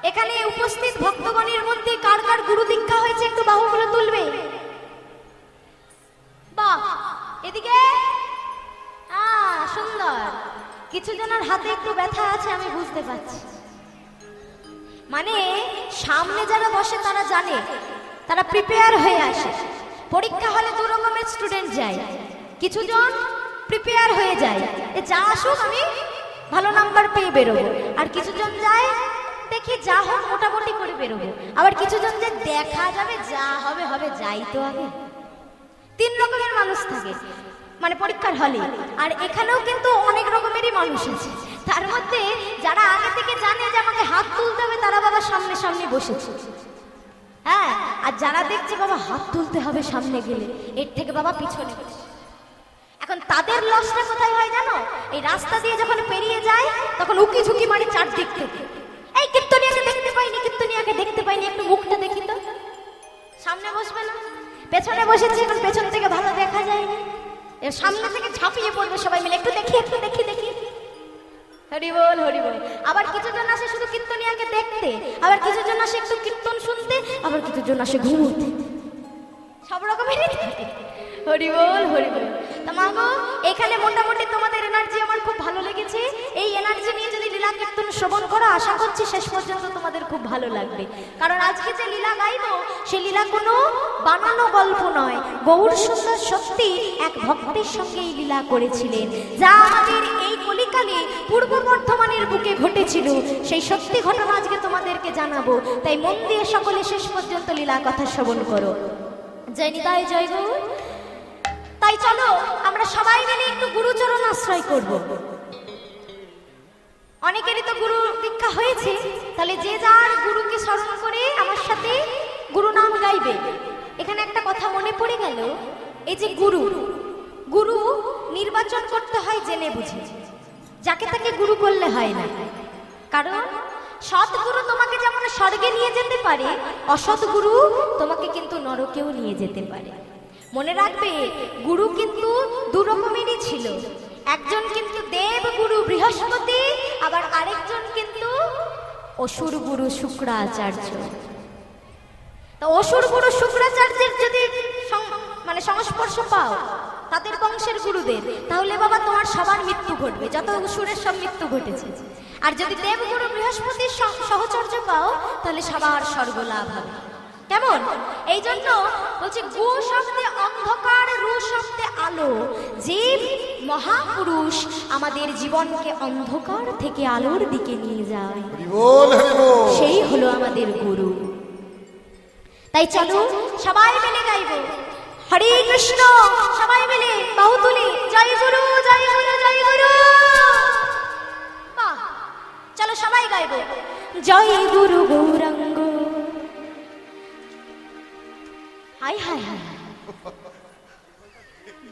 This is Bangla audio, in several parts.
এখানে উপস্থিত ভক্তগণের মধ্যে কার কার গুরু দীক্ষা হয়েছে একটু বাহুগুলো তুলবে। বাহ, এদিকে সুন্দর। কিছু জনের হাতে একটু ব্যথা আছে আমি বুঝতে পারছি, মানে সামনে যারা বসে তারা জানে, তারা প্রিপেয়ার হয়ে আসে। পরীক্ষা হলে দু রকমের স্টুডেন্ট যায়, কিছু জন প্রিপেয়ার হয়ে যায় যা আসুক আমি ভালো নাম্বার পেয়ে বেরোবো, আর কিছু জন যায় দেখি যা হোক মোটামুটি করে বেরোবো, আবার কিছু জন যে দেখা যাবে যা হবে হবে যাই তো হবে। তিন রকমের মানুষ থাকে মানে পরীক্ষার হলে। আর এখানেও কিন্তু অনেক রকমেরই মানুষ আছে, তার মধ্যে যারা আগে থেকে জানে যে আমাকে হাত তুলতে হবে তারা বাবা সামনে সামনে বসেছে, হ্যাঁ। আর যারা দেখছে বাবা হাত তুলতে হবে সামনে গেলে, এর থেকে বাবা পিছনে বসে। এখন তাদের লসটা কোথায় হয় জানো? এই রাস্তা দিয়ে যখন পেরিয়ে যায় তখন উকি ঝুঁকি মারে চারদিক থেকে, এই কীর্তনিয়াকে দেখতে পাইনি, কীর্তনিয়াকে দেখতে পাইনি, একটু মুখটা দেখি তো। সামনে বসবে না, পেছনে বসেছে, এখন পেছন থেকে ভালো দেখা যায় না, এর সামনে থেকে ঝাঁপিয়ে পড়বে সবাই মিলে, একটু দেখি একটু দেখি দেখি। হরি বল হরি বল। আবার কিছু জন আসে শুধু কীর্তনিয়াকে দেখতে, আবার কিছু জন আসে একটু কীর্তন শুনতে, আবার কিছু জন আসে ঘুমোতে, সব রকমেরই। হরি বল হরি বল। তা মা গো, এখানে মোটামুটি তোমাদের এনার্জি আমার খুব ভালো লেগেছে। এই এনার্জি নিয়ে যদি লীলা কীর্তন শ্রবণ করো আশা করছি শেষ পর্যন্ত তোমাদের খুব ভালো লাগবে। কারণ আজকে যে লীলা গাইবো সে লীলা কোনো বানানো গল্প নয়, গৌর সুন্দর সত্যি এক ভক্তের সঙ্গে এই লীলা করেছিলেন, যা আমাদের এই কলিকালে পূর্ব বর্ধমানের বুকে ঘটেছিল। সেই সত্যি ঘটনা আজকে তোমাদেরকে জানাবো, তাই মন দিয়ে সকলে শেষ পর্যন্ত লীলা কথা শ্রবণ করো। জয় নিতাই জয় গৌর। তাই চলো আমরা সবাই মিলে একটু গুরুচরণ আশ্রয় করব। অনেকেরই তো গুরু দীক্ষা হয়েছে, তাহলে যে যার গুরুকে স্মরণ করে আমার সাথে গুরু নাম গাইবে। এখানে একটা কথা মনে পড়ে গেল, এই যে গুরু, গুরু নির্বাচন করতে হয় জেনে বুঝে, যাকে তাকে গুরু করলে হয় না। কারণ সৎ গুরু তোমাকে যেমন স্বর্গে নিয়ে যেতে পারে, অসৎ গুরু তোমাকে কিন্তু নরকেও নিয়ে যেতে পারে। মনে রাখবে গুরু কিন্তু দু রকমেরই ছিল, একজন কিন্তু দেব গুরু বৃহস্পতি, আবার আরেকজন কিন্তু অসুর গুরু শুক্রাচার্য। তো অসুর গুরু শুক্রাচার্যের যদি মানে সংস্পর্শ পাও তাদের বংশের গুরুদের, তাহলে বাবা তোমার সবার মৃত্যু ঘটবে, যত অসুরের সব মৃত্যু ঘটেছে। আর যদি দেবগুরু বৃহস্পতির সহচর্য পাও তাহলে সবার স্বর্গ লাভ হবে। কেমন? এই জন্য বলছে গু শব্দে অন্ধকার, রু শব্দে আলো। যে মহাপুরুষ আমাদের জীবনকে অন্ধকার থেকে আলোর দিকে নিয়ে যায় সেই হলো আমাদের গুরু। তাই চলো সবাই মিলে গাইব হরে কৃষ্ণ, সবাই মিলে বাহু তুলি জয় গুরু জয় গুরু জয় গুরু। বাহ, চলো সবাই গাইব জয় গুরু গৌরাঙ্গ। হাই হাই হাই,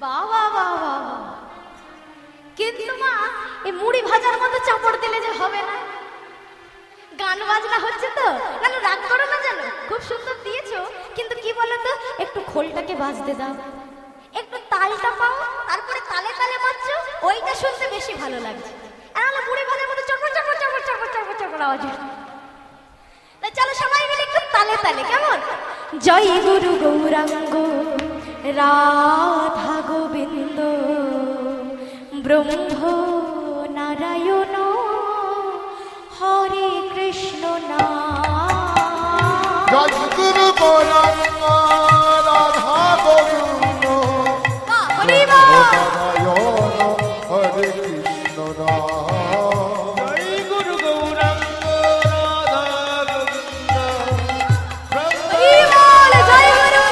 বাহ বাহ বাহ বাহ। কিন্তু মা এই মুড়ি ভাজার মতো চাপড় দিলে যে হবে না, গান বাজনা হচ্ছে তো। না না রাগ করো না, জানো খুব সুন্দর দিয়েছো, কিন্তু কি বলতো একটু খোলটাকে বাজতে দাও, একটু তালটা পাও, তারপরে তালে তালে বাজছো, ওইটা শুনতে বেশি ভালো লাগছে। আর মুড়ি ভাজার মতো চপড় চপড় চপড় চপড় চপড় চপড় আওয়াজ। তাই চলো সবাই মিলে একটু তালে তালে, কেমন? জয় গুরু গৌরাঙ্গ রাধা গোবিন্দ ব্রহ্ম নারায়ণ হরে কৃষ্ণ নাম। জয় গুরু গৌরাঙ্গ রাধা গোবিন্দ হরি বল নারায়ণ হরে কৃষ্ণ নাম। জয় গুরু গৌরাঙ্গ রাধা গোবিন্দ হরি বল জয় গুরু জয় গুরু।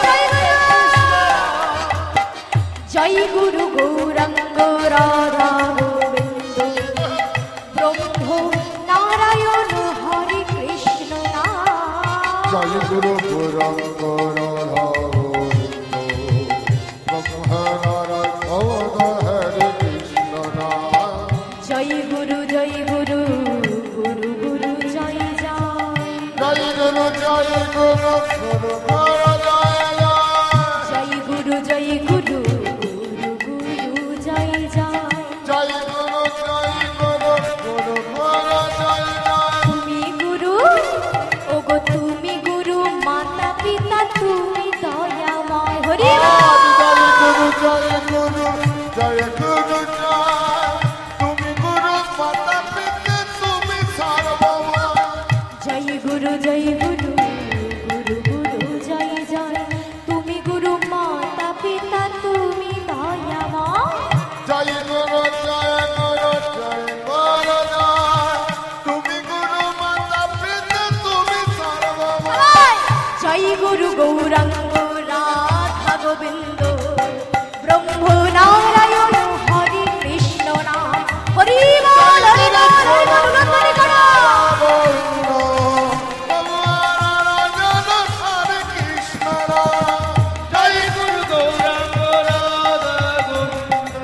জয় গুরু গৌরাঙ্গ রাধা গোবিন্দ ব্রহ্ম নারায়ণ হরে কৃষ্ণ নাম। জয় গুরু গৌরাঙ্গ রাধা গোবিন্দ ব্রহ্ম নারায়ণ হরে কৃষ্ণ নাম। জয় গুরু গুরু গুরু জয় জয়। জয় গুরু গুরু গুরু জয় জয়। জয় গুরু গুরু গুরু জয় জয়। জয় গুরু গুরু গুরু জয় জয়। তুমি গুরু তুমি গুরু তুমি গুরু জয় জয়। তুমি গুরু তুমি গুরু জয় জয়। তুমি গুরু তুমি গুরু জয় জয়। তুমি গুরু তুমি গুরু জয় জয়। জয় গুরু জয় গুরু গুরু জয় জয়। জয় গুরু জয় গুরু গুরু জয় জয়। জয় গুরু জয় গুরু গুরু জয় জয়। তুমি গুরু জয় গুরু গুরু গুরু জয় জয় তুমি গুরু মাতা পিতা তুমি দয়াময় জয় গুরু জয় গুরু জয় গুরু জয় তুমি গুরু মাতা পিতা তুমি সর্বময় জয় গুরু গৌরাঙ্গ রাধা গোবিন্দ ব্রহ্ম নারায়ণ হরি কৃষ্ণ নাম হরি বল হরি বল হরি বল হরি বল জয় গুরু গৌরাঙ্গ রাধা গোবিন্দ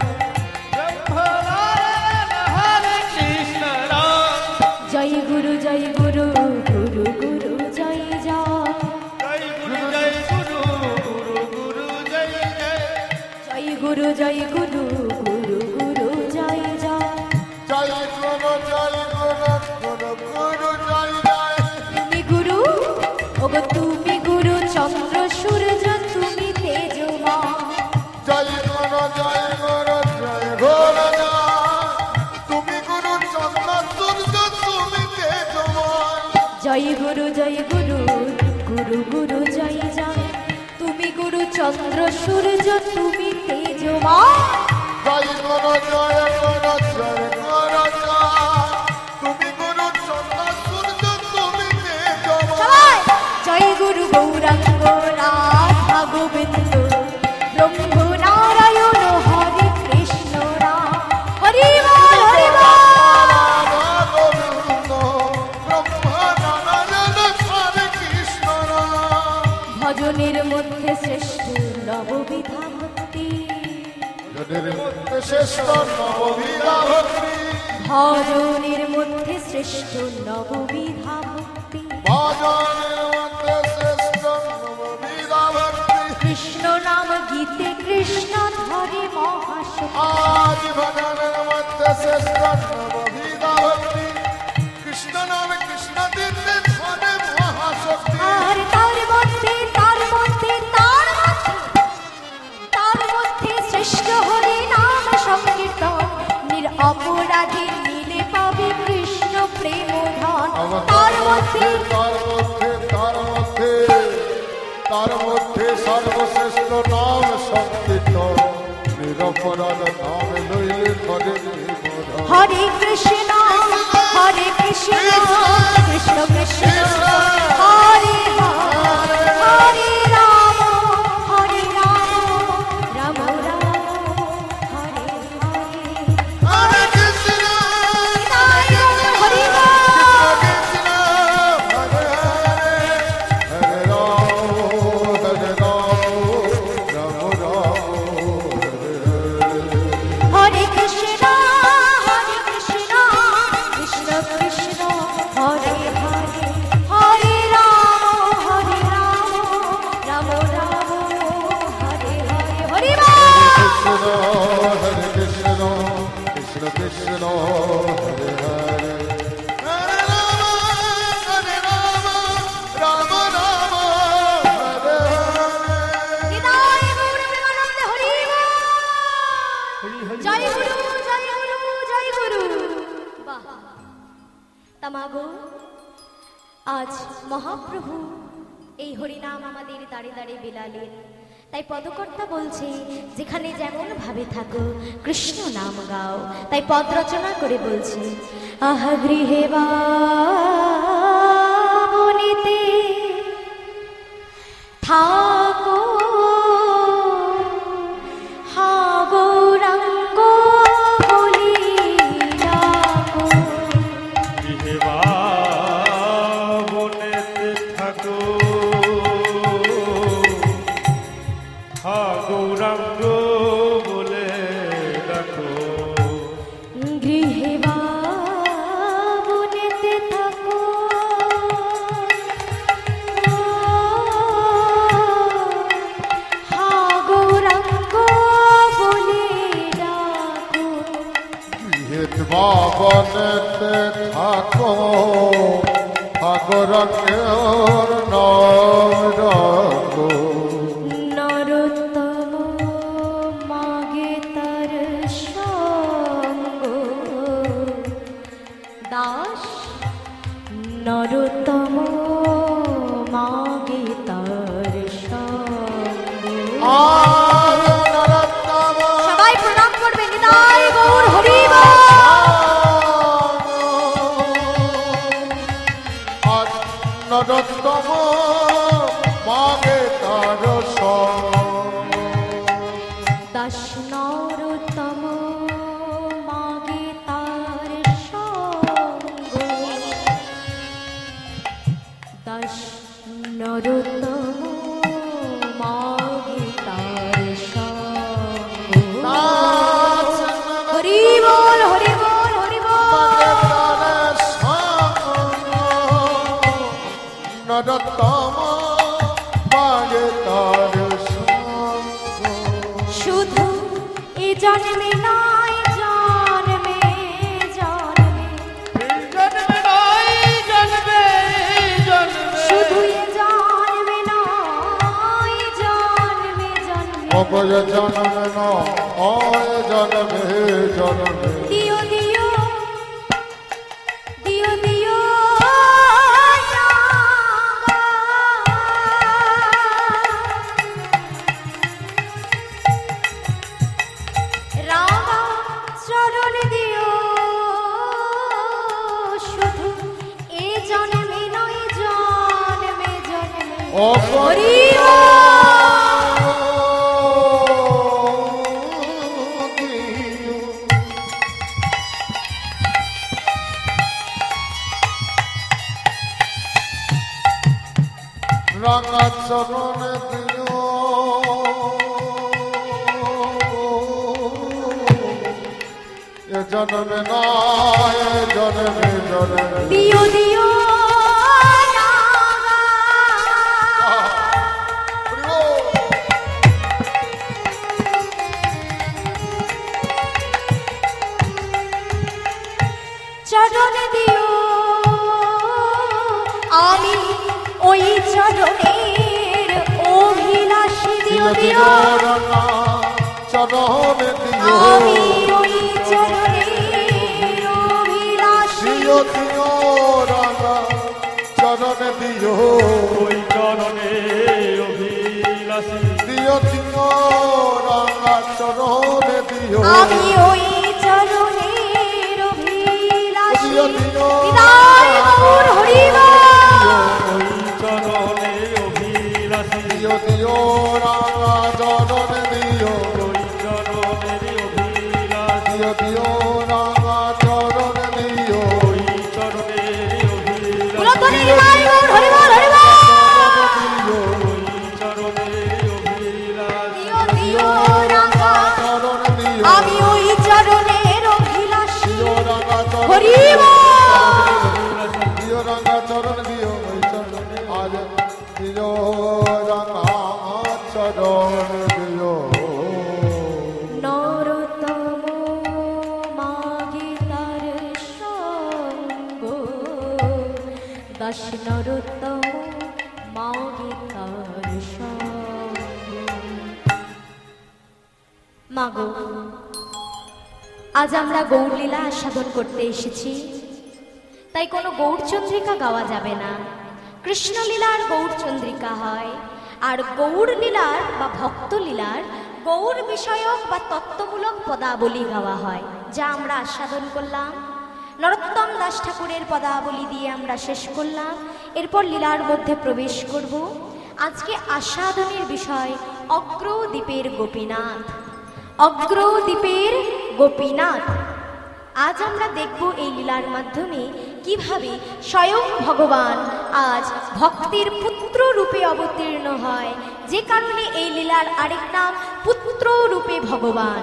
ব্রহ্ম নারায়ণ হরে কৃষ্ণ রাম জয় গুরু গুরু গুরু জয় জয় জয় গুরু গুরু গুরু জয় জয় জয় গুরু গুরু গুরু জয় জয় জয় গুরু জয় গুরু গুরু গুরু জয় জয় তুমি গুরু ওগো তুমি গুরু চন্দ্র সূর্য তুমি তেজময় জয় গুরু জয় গুরু জয় গুরু জয় তুমি গুরু চন্দ্র সূর্য তুমি তেজময় জয় গুরু গুরু গুরু জয় জয় তুমি গুরু চন্দ্র সূর্য তুমি তেজময় জয় গুরু জয় গুরু জয় গুরু জয় তুমি গুরু চন্দ্র সূর্য তুমি তেজময় সবাই জয় গুরু গৌরাঙ্গ রাধা গোবিন্দ ব্রহ্ম নারায়ণ হরে কৃষ্ণ রাম হরি বল হরি বল ভজনের মধ্যে শ্রেষ্ঠ নববিধা ভক্তি শ্রেষ্ঠ নববিধা ভক্তি ভজনের মধ্যে শ্রেষ্ঠ নববিধা ভক্তি ভজনের মধ্যে শ্রেষ্ঠ নববিধা ভক্তি কৃষ্ণ নাম গীতে কৃষ্ণ ধরে মহাশক্তি আজ ভজনের মধ্যে শ্রেষ্ঠ নববিধা ভক্তি কৃষ্ণ নাম কৃষ্ণ দিতে ধরে মহাশক্তি আর তার মধ্যে শ্রেষ্ঠ হরি নাম সংকীর্তন নির অপরাধী নীলে পাবে কৃষ্ণ প্রেম ধন তার মধ্যে তার মধ্যে সর্বশ্রেষ্ঠ নাম সংকীর্তন নিরপরাধ নাম লইলে ধরে হরে কৃষ্ণ কৃষ্ণ কৃষ্ণ হরে হরে হরে রাম রাম রাম হরে হরে হরে কৃষ্ণ হরি কৃষ্ণ হরে হরে হরে রাম রাম রাম হরে হরে হরে কৃষ্ণ কৃষ্ণ কৃষ্ণ হরে হরে হরে রাম রাম রাম হরে হরে হরি বল হরে কৃষ্ণ কৃষ্ণ কৃষ্ণ হরে হরে হরে রাম রাম রাম হরে হরে হৃদয় গৌর প্রেমানন্দে হরি বল জয় গুরু জয় গুরু জয় গুরু বাহ তামাগো আজ মহাপ্রভু এই হরিনাম আমাদের দাঁড়ে দাঁড়ে বিলালেন তাই পদকর্তা বলছে যেখানে যেমন ভাবে থাকো কৃষ্ণ নাম গাও তাই পদ রচনা করে বলছে আহা গৃহে বা বনিতে থাকো হা গৌরাঙ্গ বলি ডাকো গৃহে বা বনেতে থাকো হা গৌরাঙ্গ বলে ডাকো গৃহে বা বনেতে থাকো হা গৌরাঙ্গ বলি ডাকো গৃহেত বাবনেতে থাকো সাগরকের নাম রাখো নরোত্তম মাগে তার সঙ্গ দাস নরোত্তম মাগে তার সঙ্গ। সবাই প্রণাম করবেন, নিতাই গৌর হরি বল। নরোত্তম মাগে তার সঙ্গ। দাস নরোত্তম মাগে তার সঙ্গ। দাস নরোত্তম মাগে তার সঙ্গ। হরি বল হরি বল হরি বল। নরোত্তম মাগে তার সঙ্গ। শুধু এ জন্মে নয় জন্মে জন্মে, জন্মে নয় জন্মে জন্মে, শুধু এ জন্মে নয় জন্মে জন্মে। অবয় জন্মে নয় জন্মে জন্মে। দিও দিও দিও দিও রাধা চরণ দিও, শুধু এ জন্মে নয় জন্মে জন্মে। হরি রাঙা চরণ দিও, এ জন্মে নয় জন্মে জন্মে। দিও দিও চরণ দিও, আমি ওই চরণের অভিলাষী। দিও দিও রাঙা চরণ দিও, আমি ওই চরণের অভিলাষী। দিও দিও রাঙা চরণ দিও, ওই চরণে অভিলাষী। দিও দিও রাঙা চরণ দিও, আমি ওই চরণের অভিলাষী। দিও দিও নিতাই গৌর হরি বল। ওই চরণে অভিলাষী। দিও দিও রাঙা চরণ দিও, ওই চরণের অভিলাষী। দিও দিও রাঙা চরণ দিও, ওই চরণের অভিলাষী। কুলধ্বনি নিতাই গৌর হরি বল হরি বল। ওই চরণের অভিলাষী। দিও দিও রাঙা, চরণ দিও, আমি ওই চরণের অভিলাষী। দিও রাঙা চরণ হরি বল। দিও রাঙা চরণ দিও, ওই চরণ আজ দিও রাঙা চরণ দিও। নরোত্তম মাগে তার সঙ্গ। দাস নরোত্তম মাগে তার সঙ্গ। মাগো, আজ আমরা গৌরলীলা আস্বাদন করতে এসেছি, তাই কোনো গৌরচন্দ্রিকা গাওয়া যাবে না। কৃষ্ণলীলার গৌরচন্দ্রিকা হয়, আর গৌরলীলার বা ভক্তলীলার গৌর বিষয়ক বা তত্ত্বমূলক পদাবলী গাওয়া হয়, যা আমরা আস্বাদন করলাম। নরোত্তম দাস ঠাকুরের পদাবলী দিয়ে আমরা শেষ করলাম। এরপর লীলার মধ্যে প্রবেশ করব। আজকে আস্বাদনের বিষয় অগ্রদ্বীপের গোপীনাথ। অগ্রদ্বীপের গোপীনাথ। আজ আমরা দেখব এই লীলার মাধ্যমে কিভাবে স্বয়ং ভগবান আজ ভক্তির পুত্র রূপে অবতীর্ণ হয়, যে কারণে এই লীলার আরেক নাম পুত্র রূপে ভগবান।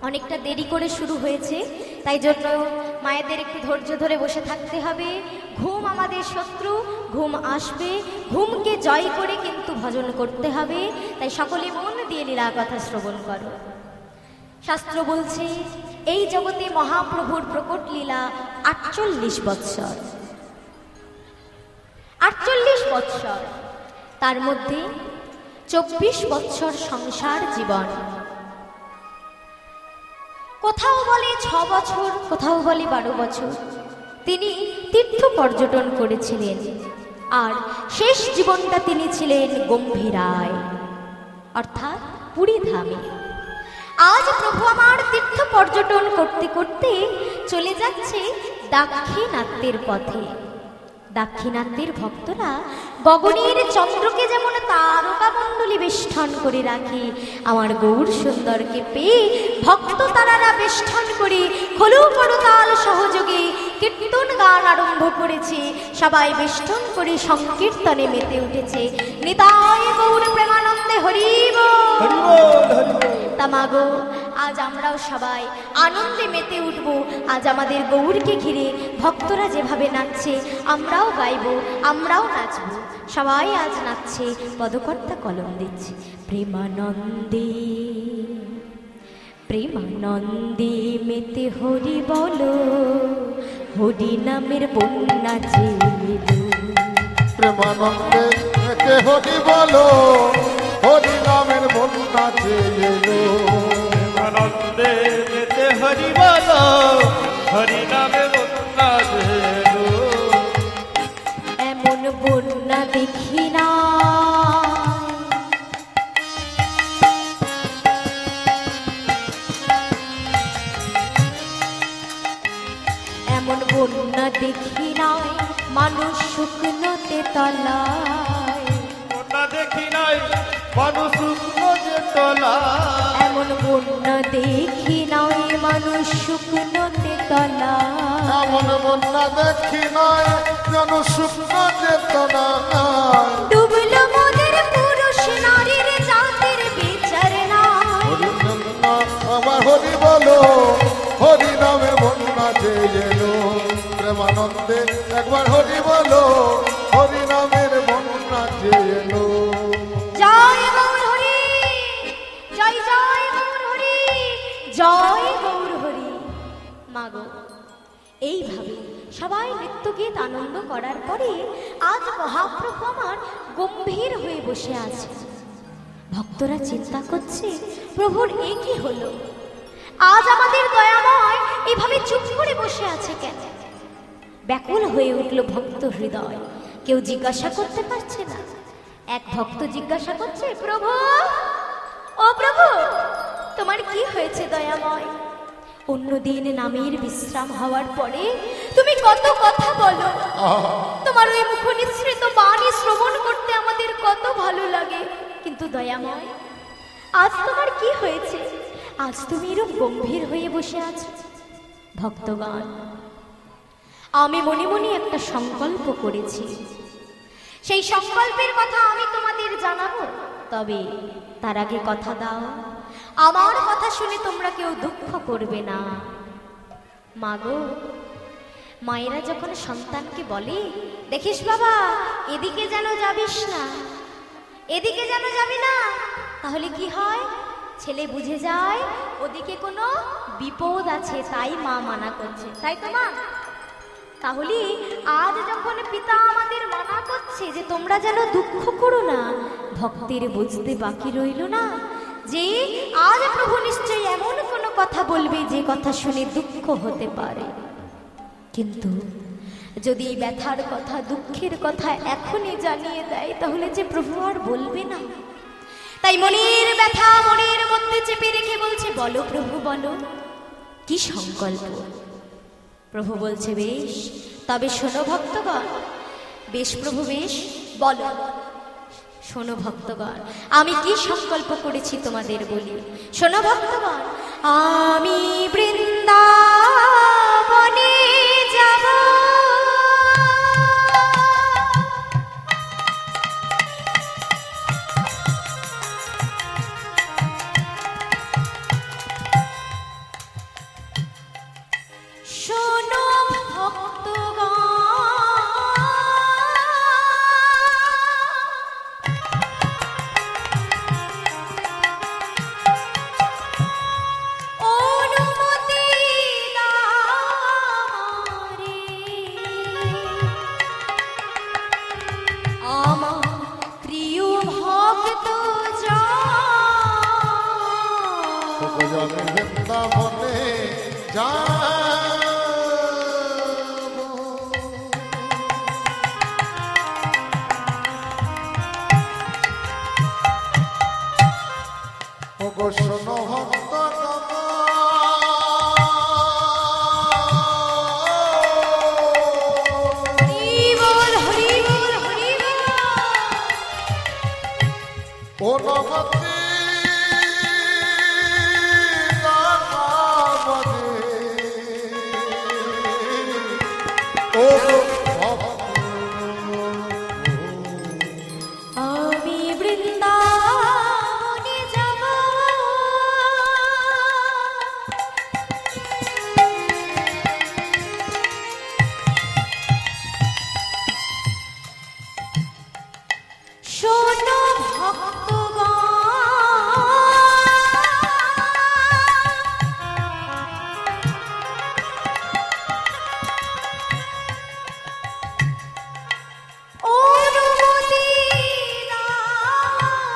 অনেকটা দেরি করে শুরু হয়েছে, তাই জন্য মায়েদের একটু ধৈর্য ধরে বসে থাকতে হবে। ঘুম আমাদের শত্রু, ঘুম আসবে, ঘুমকে জয় করে কিন্তু ভজন করতে হবে। তাই সকলে মন দিয়ে লীলা কথা শ্রবণ করো। শাস্ত্র বলছে এই জগতে মহাপ্রভুর প্রকট লীলা 48 বৎসর। 48 বৎসর, তার মধ্যে 24 বৎসর সংসার জীবন। কোথাও বলে 6 বছর, কোথাও বলে 12 বছর। তিনি তীর্থ পর্যটন করেছিলেন, আর শেষ জীবনটা তিনি ছিলেন গম্ভীরায় অর্থাৎ পুরী ধামে। আজ প্রভু আমার তীর্থ পর্যটন করতে করতে চলে যাচ্ছে দাক্ষিণাত্যের পথে। দাক্ষিণাত্যের ভক্তরা গগনের চন্দ্রকে যেমন তারকামণ্ডলী বেষ্টন করে রাখে, আমার গৌর সুন্দরকে পেয়ে ভক্ত তারারা বেষ্টন করে খোলো করতাল সহযোগে কীর্তন গান আরম্ভ করেছে। সবাই বেষ্টন করে সংকীর্তনে মেতে উঠেছে। নিতাই গৌর প্রেমানন্দে হরি বল। তা মাগো, আজ আমরাও সবাই আনন্দে মেতে উঠব। আজ আমাদের গৌরকে ঘিরে ভক্তরা যেভাবে নাচছে আমরাও গাইব, আমরাও নাচব। সবাই আজ নাচছে, পদকর্তা কলম দিচ্ছে। প্রেমানন্দে প্রেমানন্দে মেতে হরি বলো, হরি নামের বন্যা চেলো। প্রেমানন্দে মেতে হরি বলো, হরি নামের বন্যা চেলো। আনন্দে মেতে হরি বলো, হরি নামে বন্যা চেলো। এমন বন্যা দেখি না, এমন বন্যা দেখি নাই মানুষ শুকনোতে তলায়। বন্যা দেখি নাই মানুষ শুকনো যে তলায়। এমন বন্যা দেখি নাই মানুষ শুকনোতে তলায়। এমন বন্যা দেখি নাই যেন শুকনো চেতনা নাই। ডুবলো মোদের পুরুষ নারীর জাতির বিচার নাই। হরি নাম আমার হরি বলো, হরি নামের বন্যা চেলো। প্রেমানন্দে একবার হরি বলো, হরি নামের বন্যা চেলো। জয় গৌর হরি, জয় জয় গৌর হরি, জয় গৌর হরি। মাগো, এইভাবে সবাই নৃত্যগীত আনন্দ করার পরে আজ মহাপ্রভু আমার গম্ভীর হয়ে বসে আছে। ভক্তরা চিন্তা করছে প্রভুর এ কি হলো, আজ আমাদের দয়াময় এভাবে চুপ করে বসে আছে কেন? ব্যাকুল হয়ে উঠল ভক্ত হৃদয়। কেউ জিজ্ঞাসা করতে পারছে না। এক ভক্ত জিজ্ঞাসা করছে, প্রভু, ও প্রভু, তোমার কি হয়েছে দয়াময়? অন্যদিন নামের বিশ্রাম হওয়ার পরে তুমি কত কথা বলো, তোমার ওই মুখ নিঃসৃত বাণী শ্রবণ করতে আমাদের কত ভালো লাগে। কিন্তু দয়াময়, আজ তোমার কি হয়েছে? আজ তুমি এরকম গম্ভীর হয়ে বসে আছো। ভক্তগণ, আমি মনে মনে একটা সংকল্প করেছি। সেই সংকল্পের কথা আমি তোমাদের জানাবো, তবে তার আগে কথা দাও, আমার কথা শুনে তোমরা কেউ দুঃখ করবে না। মাগো, মায়েরা যখন সন্তানকে বলে, দেখিস বাবা, এদিকে যেন যাবিস না, এদিকে যেন যাবি না, তাহলে কি হয়? ছেলে বুঝে যায় ওদিকে কোনো বিপদ আছে, তাই মা মানা করছে, তাই তো মা? তাহলে আজ যখন পিতা আমাদের মানা করছে যে তোমরা যেন দুঃখ করো না, ভক্তের বুঝতে বাকি রইল না যে আজ প্রভু নিশ্চয়ই এমন কোনো কথা বলবে যে কথা শুনে দুঃখ হতে পারে। কিন্তু যদি ব্যথার কথা, দুঃখের কথা এখনই জানিয়ে দেয়, তাহলে যে প্রভু আর বলবে না। তাই মনের ব্যথা মনের মধ্যে চেপে রেখে বলছে, বলো প্রভু বলো, কি সংকল্প? প্রভু বলছে, বেশ, তবে শোনো ভক্তগণ। বেশ প্রভু, বেশ, বলো। শোনো ভক্তগণ, আমি কি সংকল্প করেছি তোমাদের বলি। শোনো ভক্তগণ, আমি বৃন্দাবনে যাব, শোনো ভক্তগণ, অনুমতি দাও শোনো ভক্ত ও নমতি ও আমি বৃন্দাবনে যাব শোনো ভক্তগণ অনুমতি আমারে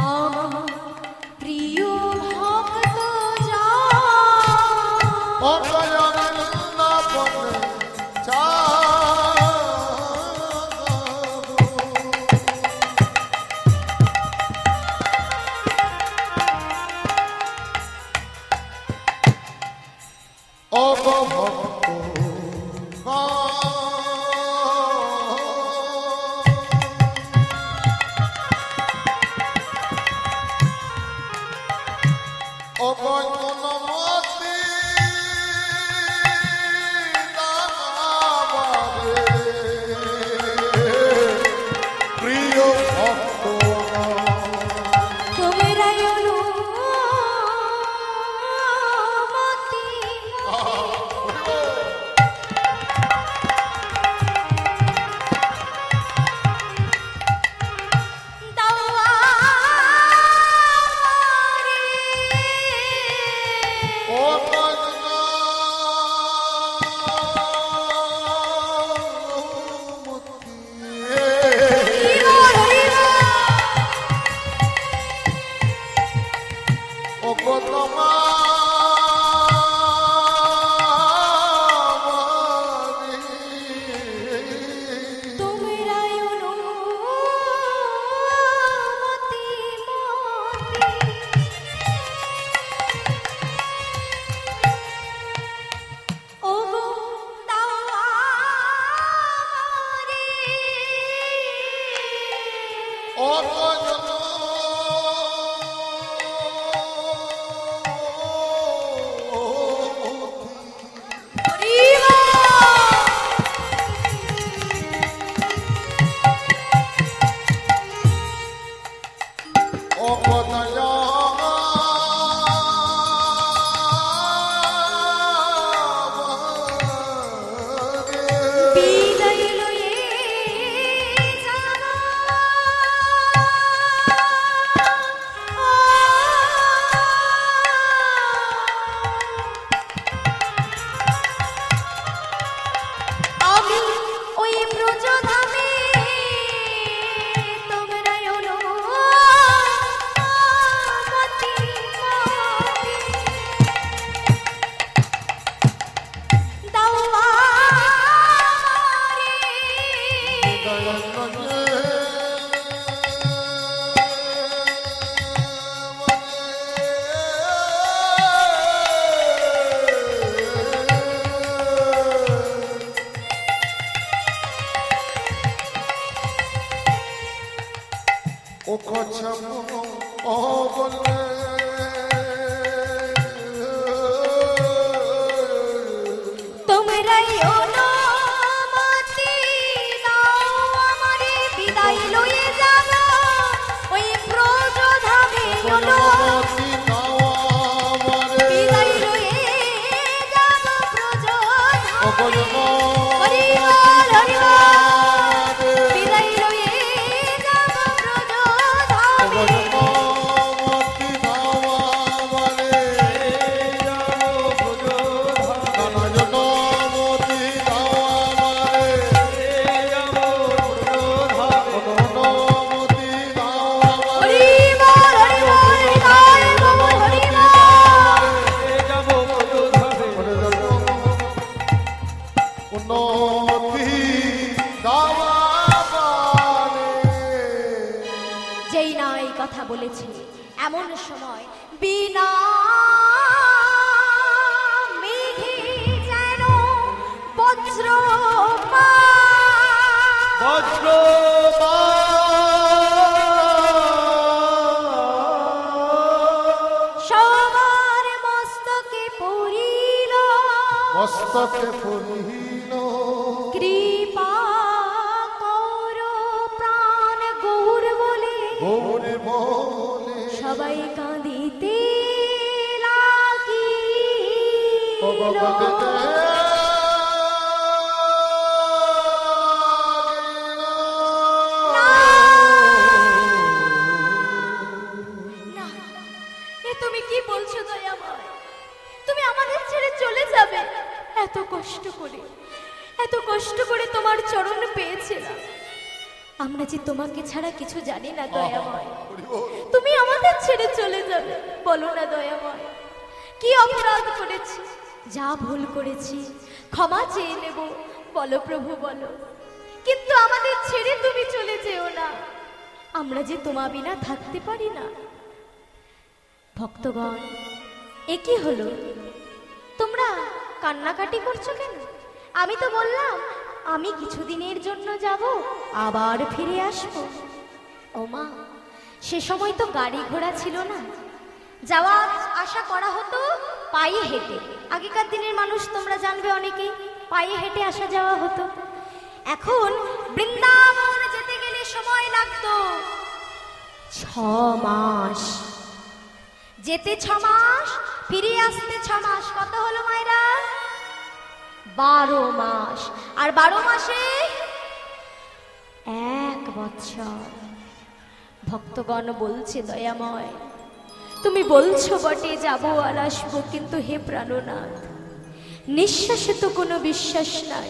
আমার প্রিয় ভক্ত প্রিয় ভক্ত তোমরা অনুমতি তোমরা অনুমতি ও গো দাও আমারে বিদায় লয়ে যাব আমি ওই ব্রজধামে তোমরা অনুমতি দাও ও কথা ও বলে তোমরাই অনুমতি দাও আমারে বিদায় লয়ে যাব ওই ব্রজধামে অনুমতি দাও আমারে বিদায় লয়ে যাব ও ব্রজধামে বলো হরি বল হরি বল বিদায় লয়ে যাব ব্রজধামে অনুমতি দাও আমারে অনুমতি দাও আমারে অনুমতি দাও আমারে হরি বল হৃদয় কমল হরি বল বলেছে এমন সময় বিনা মেঘে যেন সবার মস্তকে পড়িল কৃপা কর প্রাণ গৌর বলে সবাই কাঁদিতে লাগিল। তুমি কি বলছো দয়াময়? তুমি আমাদের ছেড়ে চলে যাবে? এত কষ্ট করে তোমার চরণ পেয়েছিলাম, আমরা যে তোমাকে ছাড়া কিছু জানি না দয়াময়, তুমি আমাদের ছেড়ে চলে যাবে? বলো না দয়াময়, কি অপরাধ করেছি, যা ভুল করেছি ক্ষমা চেয়ে নেব, বলো প্রভু বলো, কিন্তু আমাদের ছেড়ে তুমি চলে যেও না, আমরা যে তোমা বিনা থাকতে পারি না। ভক্তগণ, এ কি হলো? তোমরা কান্নাকাটি করছো কেন? আমি তো বললাম আমি কিছুদিনের জন্য যাব, আবার ফিরে আসবো। ও মা, সে সময় তো গাড়ি ঘোড়া ছিল না, যাওয়া আসা করা হতো পায়ে হেঁটে। আগেকার দিনের মানুষ তোমরা জানবে অনেকেই পায়ে হেঁটে আসা যাওয়া হতো। এখন বৃন্দাবন যেতে গেলে সময় লাগতো 6 মাস, যেতে 6 মাস, ফিরে আসতে 6 মাস, কত হলো মায়েরা? 12 মাস, আর 12 মাসে 1 বছর। ভক্তগণ বলছে দয়াময়, তুমি বলছো বটে যাবো আর আসবো, কিন্তু হে প্রাণনাথ, নিঃশ্বাসে তো কোনো বিশ্বাস নাই।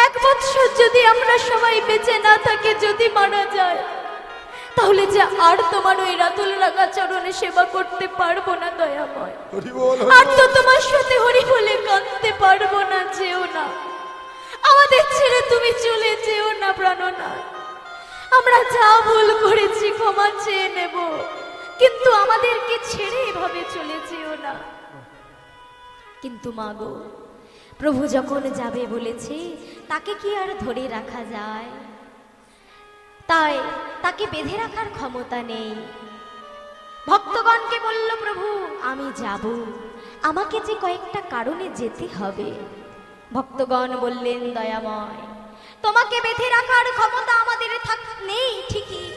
1 বছর যদি আমরা সবাই বেঁচে না থাকি, যদি মারা যায়, তাহলে যে আর তোমার ওই রাতুল রাগা চরণে সেবা করতে পারবো না দয়াময়, আর তো তোমার সাথে হরি বলে কাঁদতে পারবো না। যেও না, আমাদের ছেড়ে তুমি চলে যেও না প্রাণনাথ, আমরা যা ভুল করেছি ক্ষমা চেয়ে নেব, কিন্তু আমাদেরকে ছেড়ে এভাবে চলে যেও না। কিন্তু মাগো, প্রভু যখন যাবে বলেছে, তাকে কি আর ধরে রাখা যায়? তাই তাকে বেঁধে রাখার ক্ষমতা নেই। ভক্তগণকে বলল প্রভু, আমি যাব, আমাকে যে কয়েকটা কারণে যেতে হবে। ভক্তগণ বললেন, দয়াময়, তোমাকে বেঁধে রাখার ক্ষমতা আমাদের নেই ঠিকই,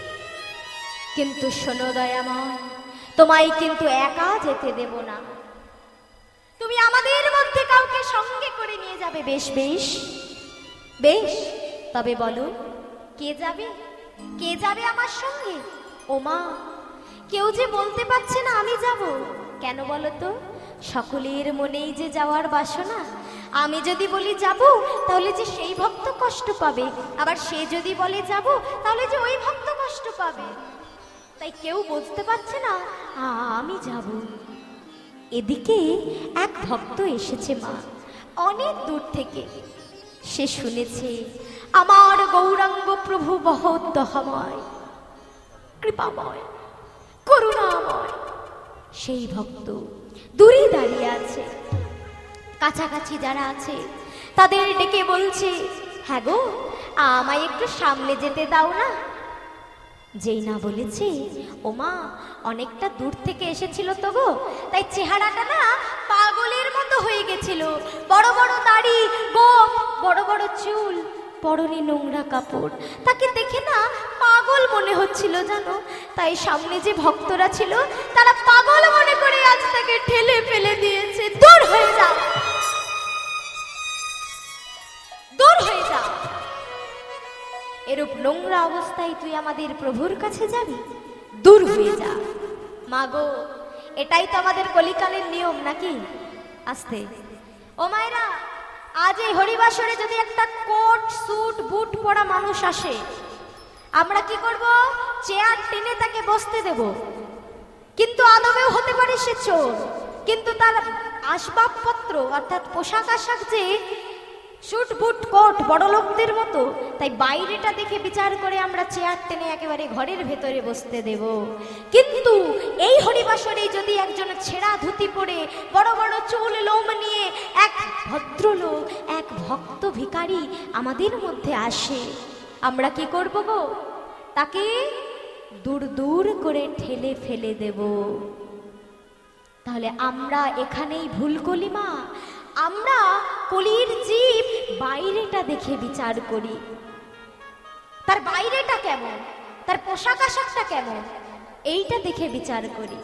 কিন্তু শোনো দয়াময়, তোমায় কিন্তু একা যেতে দেব না, তুমি আমাদের মধ্যে কাউকে সঙ্গে করে নিয়ে যাবে। বেশ বেশ বেশ, তবে বলো কে যাবে? কে যাবে আমার সঙ্গে? ও মা, কেউ যে বলতে পারছে না আমি যাব। কেন বলো তো? সকলের মনেই যে যাওয়ার বাসনা। আমি যদি বলি যাব, তাহলে যে সেই ভক্ত কষ্ট পাবে, আবার সে যদি বলে যাব, তাহলে যে ওই ভক্ত কষ্ট পাবে। তাই কেউ বুঝতে পারছে না আমি যাব। এদিকে এক ভক্ত এসেছে মা, অনেক দূর থেকে। সে শুনেছে আমার গৌরাঙ্গ প্রভু বহুত দয়াময়, কৃপাময়, করুণাময়। সেই ভক্ত দূরে দাঁড়িয়ে আছে, কাছাকাছি যারা আছে তাদের ডেকে বলছে, হ্যাঁ গো, আমায় একটু সামনে যেতে দাও না। যেই না বলেছে, ও মা, অনেকটা দূর থেকে এসেছিল তো গো, তাই চেহারাটা না পাগলের মতো হয়ে গেছিল, বড় বড় দাড়ি, গোঁফ, বড় বড় চুল, পরনে নোংরা কাপড়, তাকে দেখে না পাগল মনে হচ্ছিল জানো। তাই সামনে যে ভক্তরা ছিল তারা পাগল মনে করে আজ তাকে ঠেলে ফেলে দিয়েছে। দূর হয়ে যা, দূর হয়ে যা, এরূপ নোংরা অবস্থায় তুই আমাদের প্রভুর কাছে যাবি? দূর হয়ে যা। মাগো, এটাই তো আমাদের কলিকালের নিয়ম নাকি? আস্তে। ও মায়েরা, আজ এই হরিবাসরে যদি একটা কোট স্যুট বুট পরা মানুষ আসে, আমরা কি করব? চেয়ার টেনে তাকে বসতে দেব, কিন্তু আদমেও হতে পারে সে চোর, কিন্তু তার আসবাবপত্র অর্থাৎ পোশাক আশাক যে শুট বুট কোট বড় লোকদের মতো, তাই বাইরেটা দেখে বিচার করে আমরা চেয়ার টেনে একেবারে ঘরের ভেতরে বসতে দেব। কিন্তু এই হরিবাসরে যদি একজন ছেঁড়া ধুতি পরে বড় বড় চুল লোম নিয়ে এক ভদ্রলোক, এক ভক্ত ভিখারি আমাদের মধ্যে আসে, আমরা কি করব গো? তাকে দূর দূর করে ঠেলে ফেলে দেব। তাহলে আমরা এখানেই ভুল করি মা। আমরা কলির জীব বাইরেটা দেখে বিচার করি, তার বাইরেটা কেমন, তার পোশাক আশাকটা কেমন, এইটা দেখে বিচার করি।